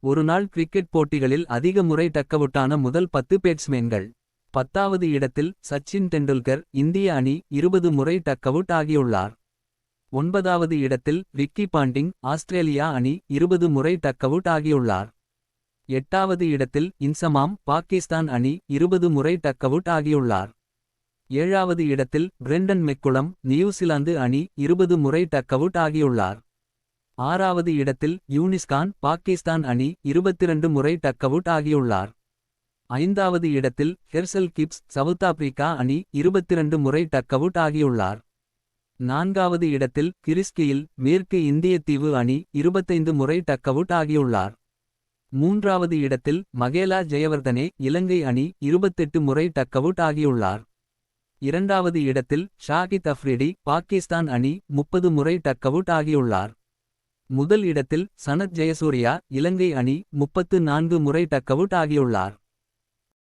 ஒருநாள் கிரிக்கெட் போட்டிகளில் அதிக முறை டக்கவுட்டான முதல் 10 பேட்ஸ்மேன்கள். 10வது இடத்தில் சச்சின் டெண்டுல்கர் இந்திய அணி 20 முறை டக்கவுட் ஆகியுள்ளார். 9வது இடத்தில் ரிக்கி பாண்டிங் ஆஸ்திரேலியா அணி 20 முறை டக்கவுட் ஆகியுள்ளார். 8வது இடத்தில் இன்சமாம் பாகிஸ்தான் அணி 20 முறை டக்கவுட் ஆகியுள்ளார். 7வது இடத்தில் பிரெண்டன் மெக்குலம் நியூசிலாந்து அணி 20 முறை டக்கவுட் ஆகியுள்ளார். 6வது இடத்தில் யூனிஸ்கான் பாகிஸ்தான் அணி 22 முறை டக்கவுட் ஆகியுள்ளார். 5வது இடத்தில் ஹெர்சல் கிப்ஸ் சவுத் ஆப்பிரிக்கா அணி 22 முறை டக்கவுட் ஆகியுள்ளார். 4வது இடத்தில் கிறிஸ் கெயில் மேற்கு இந்திய தீவு அணி 25 முறை டக்கவுட் ஆகியுள்ளார். 3வது இடத்தில் மகேலா ஜெயவர்தனே இலங்கை அணி 28 முறை டக்கவுட் ஆகியுள்ளார். 2வது இடத்தில் ஷாகித் அஃப்ரிடி பாகிஸ்தான் அணி 30 முறை டக்கவுட் ஆகியுள்ளார். முதல் இடத்தில் சனத் ஜெயசூர்யா இலங்கை அணி 34 முறை டக்கவுட் ஆகியுள்ளார்.